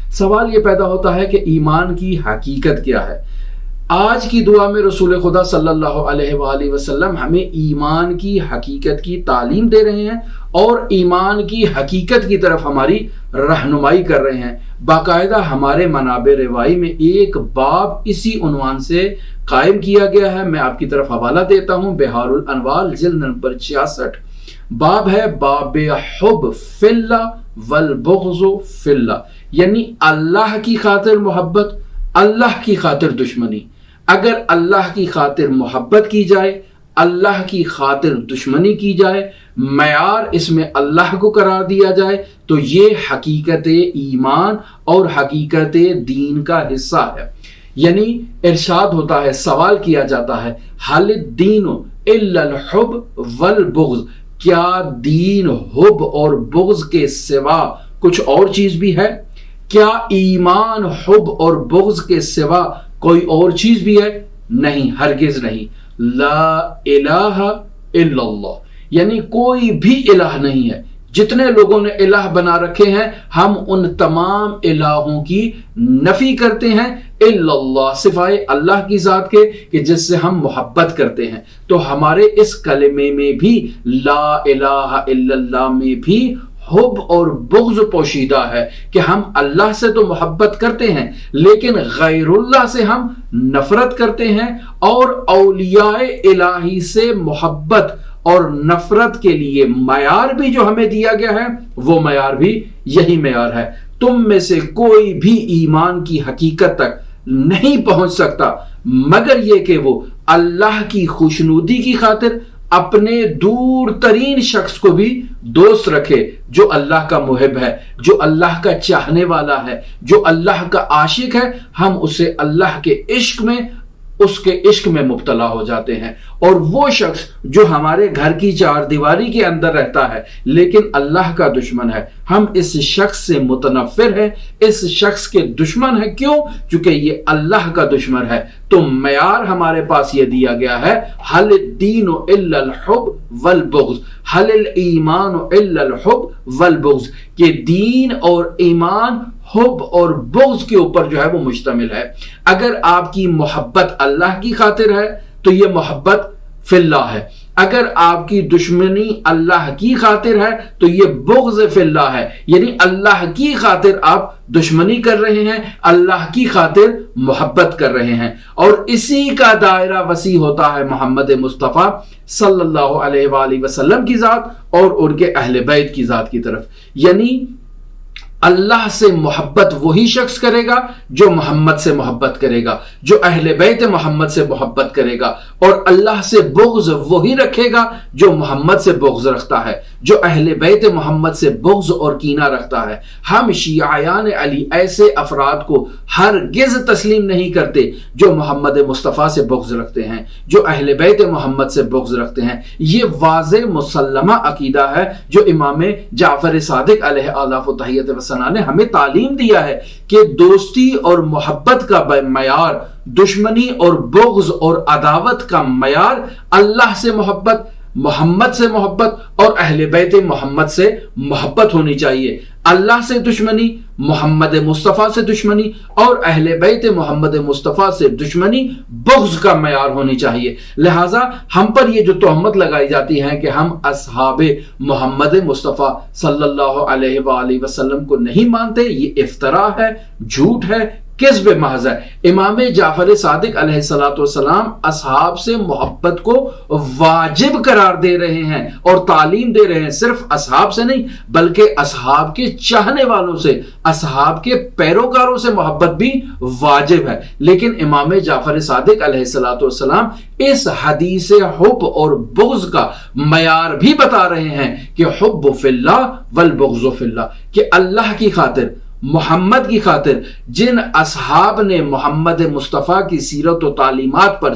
سوال یہ پیدا ہوتا ہے کہ ایمان کی حقیقت کیا ہے؟ آج کی دعا میں رسول خدا صلی اللہ علیہ وآلہ وسلم ہمیں ایمان کی حقیقت کی تعلیم دے رہے ہیں اور ایمان کی حقیقت کی طرف ہماری رہنمائی کر رہے ہیں۔ باقاعدہ ہمارے منابع روائی میں ایک باب اسی عنوان سے قائم کیا گیا ہے، میں آپ کی طرف حوالہ دیتا ہوں، بحار الانوار جلد نمبر 66، باب ہے باب حب فی اللہ والبغض فی اللہ، یعنی اللہ کی خاطر محبت، اللہ کی خاطر دشمنی۔ اگر اللہ کی خاطر محبت کی جائے، اللہ کی خاطر دشمنی کی جائے، معیار اس میں اللہ کو قرار دیا جائے، تو یہ حقیقت ایمان اور حقیقت دین کا حصہ ہے۔ یعنی ارشاد ہوتا ہے، سوال کیا جاتا ہے، حل الدین الا الحب والبغض، کیا دین حب اور بغض کے سوا کچھ اور چیز بھی ہے؟ کیا ایمان حب اور بغض کے سوا کوئی اور چیز بھی ہے؟ نہیں، ہرگز نہیں۔ لا الہ الا اللہ، یعنی کوئی بھی الہ نہیں ہے۔ جتنے لوگوں نے الہ بنا رکھے ہیں، ہم ان تمام الہوں کی نفی کرتے ہیں الا اللہ، سوائے اللہ کی ذات کے کہ جس سے ہم محبت کرتے ہیں۔ تو ہمارے اس کلمے میں بھی لا الہ الا اللہ میں بھی حب اور بغض پوشیدہ ہے کہ ہم اللہ سے تو محبت کرتے ہیں لیکن غیر اللہ سے ہم نفرت کرتے ہیں، اور اولیاء الہی سے محبت اور نفرت کے لیے معیار بھی جو ہمیں دیا گیا ہے وہ معیار بھی یہی معیار ہے۔ تم میں سے کوئی بھی ایمان کی حقیقت تک نہیں پہنچ سکتا مگر یہ کہ وہ اللہ کی خوشنودی کی خاطر اپنے دور ترین شخص کو بھی دوست رکھے، جو اللہ کا محب ہے، جو اللہ کا چاہنے والا ہے، جو اللہ کا عاشق ہے۔ ہم اسے اللہ کے عشق میں، اس کے عشق میں مبتلا ہو جاتے ہیں۔ اور وہ شخص جو ہمارے گھر کی چار دیواری کے اندر رہتا ہے لیکن اللہ کا دشمن ہے، ہم اس شخص سے متنفر ہیں، اس شخص کے دشمن ہے۔ کیوں؟ چونکہ یہ اللہ کا دشمن ہے۔ تو معیار ہمارے پاس یہ دیا گیا ہے، حل الدین الا الحب والبغض، حل الایمان الا الحب والبغض، کہ دین اور ایمان حب اور بغض کے اوپر جو ہے وہ مشتمل ہے۔ اگر آپ کی محبت اللہ کی خاطر ہے تو یہ محبت فی اللہ ہے، اگر آپ کی دشمنی اللہ کی خاطر ہے تو یہ بغض فی اللہ ہے، یعنی اللہ کی خاطر آپ دشمنی کر رہے ہیں، اللہ کی خاطر محبت کر رہے ہیں۔ اور اسی کا دائرہ وسیع ہوتا ہے محمد مصطفیٰ صلی اللہ علیہ وآلہ وسلم کی ذات اور ان کے اہل بیت کی ذات کی طرف۔ یعنی اللہ سے محبت وہی شخص کرے گا جو محمد سے محبت کرے گا، جو اہل بیت محمد سے محبت کرے گا، اور اللہ سے بغض وہی رکھے گا جو محمد سے بغض رکھتا ہے، جو اہل بیت محمد سے بغض اور کینہ رکھتا ہے۔ ہم شیعیان علی ایسے افراد کو ہرگز تسلیم نہیں کرتے جو محمد مصطفیٰ سے بغض رکھتے ہیں، جو اہل بیت محمد سے بغض رکھتے ہیں۔ یہ واضح مسلمہ عقیدہ ہے جو امام جعفر صادق علیہ آلاف و تحیت نے ہمیں تعلیم دیا ہے کہ دوستی اور محبت کا معیار، دشمنی اور بغض اور عداوت کا معیار اللہ سے محبت، محمد سے محبت اور اہل بیت محمد سے محبت ہونی چاہیے۔ اللہ سے دشمنی، محمد مصطفیٰ سے دشمنی اور اہل بیت محمد مصطفیٰ سے دشمنی بغض کا معیار ہونی چاہیے۔ لہٰذا ہم پر یہ جو تہمت لگائی جاتی ہے کہ ہم اصحاب محمد مصطفیٰ صلی اللہ علیہ وآلہ وسلم کو نہیں مانتے، یہ افتراء ہے، جھوٹ ہے، کذب محض ہے۔ امام جعفر صادق علیہ السلام اصحاب سے محبت کو واجب قرار دے رہے ہیں اور تعلیم دے رہے ہیں، صرف اصحاب سے نہیں بلکہ اصحاب کے چاہنے والوں سے، اصحاب کے پیروکاروں سے محبت بھی واجب ہے۔ لیکن امام جعفر صادق علیہ السلام اس حدیث حب اور بغض کا معیار بھی بتا رہے ہیں کہ حب فی اللہ والبغض فی اللہ، کہ اللہ کی خاطر، محمد کی خاطر جن اصحاب نے محمد مصطفیٰ کی سیرت و تعلیمات پر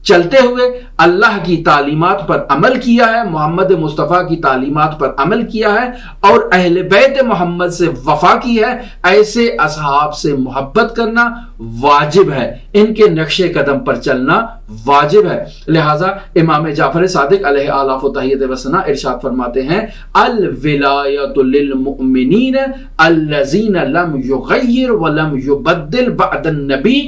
چلتے ہوئے اللہ کی تعلیمات پر عمل کیا ہے، محمد مصطفیٰ کی تعلیمات پر عمل کیا ہے اور اہل بیت محمد سے وفا کی ہے، ایسے اصحاب سے محبت کرنا واجب ہے، ان کے نقش قدم پر چلنا واجب ہے۔ لہٰذا امام جعفر صادق علیہ آلاف و تحیت و ثنا ارشاد فرماتے ہیں الولایۃ للمؤمنین الذین لم یغیر ولم یبدل بعد النبی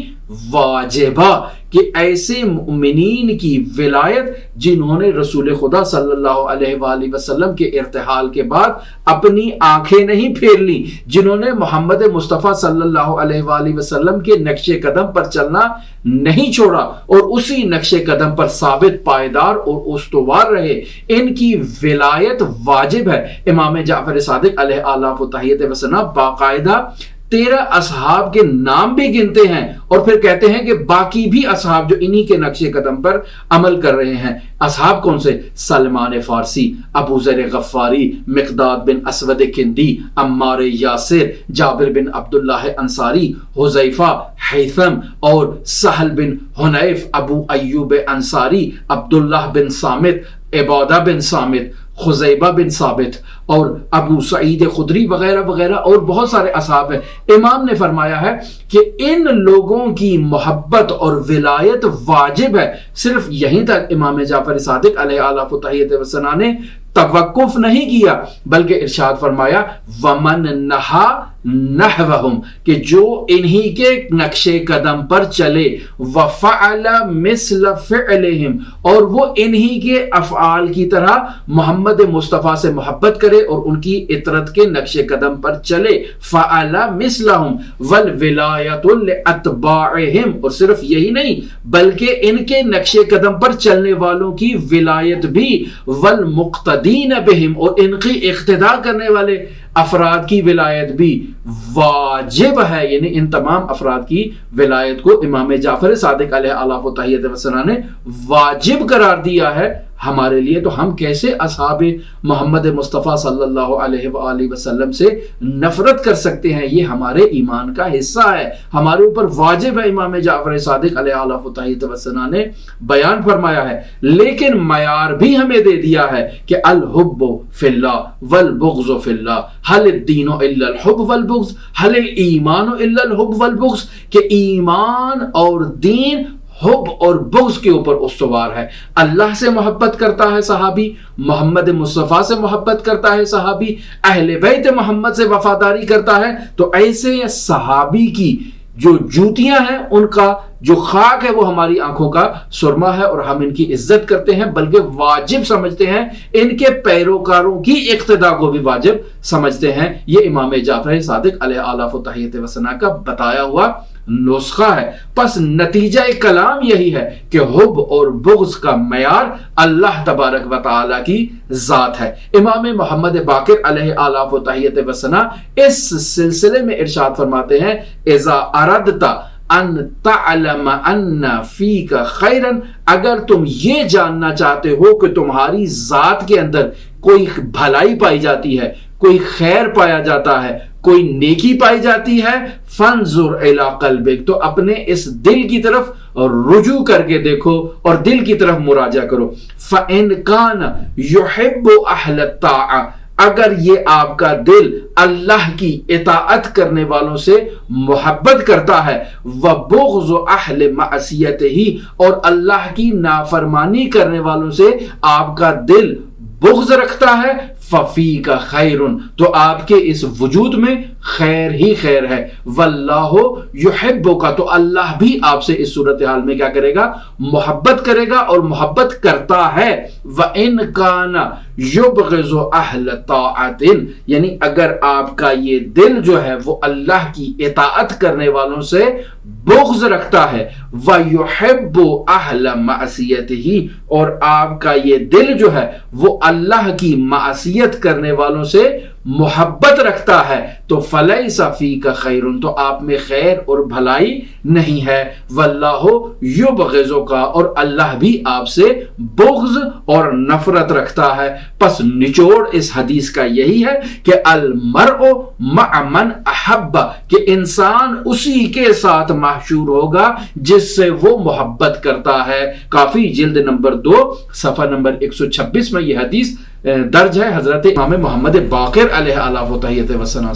واجبہ، کہ ایسے مومنین کی ولایت جنہوں نے رسول خدا صلی اللہ علیہ وآلہ وسلم کے ارتحال کے بعد اپنی آنکھیں نہیں پھیر لی، جنہوں نے محمد مصطفیٰ صلی اللہ علیہ وآلہ وسلم کے نقش قدم پر چلنا نہیں چھوڑا اور اسی نقش قدم پر ثابت، پائیدار اور استوار رہے، ان کی ولایت واجب ہے۔ امام جعفر صادق علیہ آلاف و تحیت و ثنا باقاعدہ 13 اصحاب کے نام بھی گنتے ہیں اور پھر کہتے ہیں کہ باقی بھی اصحاب جو انہی کے نقش قدم پر عمل کر رہے ہیں۔ اصحاب کون سے؟ سلمان فارسی، ابو ذر غفاری، مقداد بن اسود کندی، عمار یاسر، جابر بن عبداللہ انصاری، حذیفہ، حیثم اور سہل بن حنیف، ابو ایوب انصاری، عبداللہ بن صامت، عبادہ بن صامت، خزیبہ بن ثابت اور ابو سعید خدری وغیرہ وغیرہ اور بہت سارے اصحاب ہیں۔ امام نے فرمایا ہے کہ ان لوگوں کی محبت اور ولایت واجب ہے۔ صرف یہیں تک امام جعفر صادق علیہ آلاف و تحیت و ثنا نے توقف نہیں کیا، بلکہ ارشاد فرمایا ومن نہا نحوہم، کہ جو انہی کے نقش قدم پر چلے، وفعل مثل فعلہم، اور وہ انہی کے افعال کی طرح محمد مصطفیٰ سے محبت کرے اور ان کی اطرت کے نقش قدم پر چلے، فعل مثلہم والولایۃ لاتباعہم، اور صرف یہی نہیں بلکہ ان کے نقش قدم پر چلنے والوں کی ولایت بھی، والمقتدین بہم، اور ان کی اقتداء کرنے والے افراد کی ولایت بھی واجب ہے۔ یعنی ان تمام افراد کی ولایت کو امام جعفر صادق علیہ آلاف و تحیت و ثنا نے واجب قرار دیا ہے ہمارے لیے۔ تو ہم کیسے اصحاب محمد مصطفیٰ صلی اللہ علیہ وآلہ وسلم سے نفرت کر سکتے ہیں؟ یہ ہمارے ایمان کا حصہ ہے، ہمارے اوپر واجب ہے۔ امام جعفر صادق علیہ آلاف و تحیت و ثنا نے بیان فرمایا ہے، لیکن معیار بھی ہمیں دے دیا ہے کہ الحب فی اللہ والبغض فی اللہ، هل الدین الا الحب والبغض، هل الایمان الا الحب والبغض، کہ ایمان اور دین حب اور بغض کے اوپر استوار ہے۔ اللہ سے محبت کرتا ہے صحابی، محمد مصطفیٰ سے محبت کرتا ہے صحابی، اہل بیت محمد سے وفاداری کرتا ہے، تو ایسے صحابی کی جو جوتیاں ہیں، ان کا جو خاک ہے وہ ہماری آنکھوں کا سرما ہے اور ہم ان کی عزت کرتے ہیں، بلکہ واجب سمجھتے ہیں، ان کے پیروکاروں کی اقتداء کو بھی واجب سمجھتے ہیں۔ یہ امام جعفر صادق علیہ آلاف و تحیت و ثنا کا بتایا ہوا نسخہ ہے۔ پس نتیجہ کلام یہی ہے کہ حب اور بغض کا معیار اللہ تبارک و تعالی کی ذات ہے۔ امام محمد باقر علیہ آلاف و تحیت و ثنا اس سلسلے میں ارشاد فرماتے ہیں اذا اردت ان تعلم ان فیک خیرا، اگر تم یہ جاننا چاہتے ہو کہ تمہاری ذات کے اندر کوئی بھلائی پائی جاتی ہے، کوئی خیر پایا جاتا ہے، کوئی نیکی پائی جاتی ہے، فانظر الی قلبک، تو اپنے اس دل کی طرف رجوع کر کے دیکھو اور دل کی طرف مراجعہ کرو۔ فإن کان یحب اہل الطاعہ، اگر یہ آپ کا دل اللہ کی اطاعت کرنے والوں سے محبت کرتا ہے، وبغض اہل معصیتہ، اور اللہ کی نافرمانی کرنے والوں سے آپ کا دل بغض رکھتا ہے، ففیک خیر، تو آپ کے اس وجود میں خیر ہی خیر ہے، واللہ یحبک، تو اللہ بھی آپ سے اس صورتحال میں کیا کرے گا؟ محبت کرے گا اور محبت کرتا ہے۔ وَإِن كَانَ يُبْغِضُ أَهْلَ طَاعَةٍ، یعنی اگر آپ کا یہ دل جو ہے وہ اللہ کی اطاعت کرنے والوں سے بغض رکھتا ہے، وَيُحِبُّ أَهْلَ مَعْصِيَتِهِ، اور آپ کا یہ دل جو ہے وہ اللہ کی معصیت کرنے والوں سے محبت رکھتا ہے تو فلیس فیک خیر، تو آپ میں خیر اور بھلائی نہیں ہے، واللہ یبغضک، اور اللہ بھی آپ سے بغض اور نفرت رکھتا ہے۔ پس نچوڑ اس حدیث کا یہی ہے کہ المرء مع من احب، کہ انسان اسی کے ساتھ محشور ہوگا جس سے وہ محبت کرتا ہے۔ کافی جلد نمبر 2 صفحہ نمبر 126 میں یہ حدیث درج ہے حضرت امام محمد باقر علیہ آلہ و تحیۃ و ثنا سے۔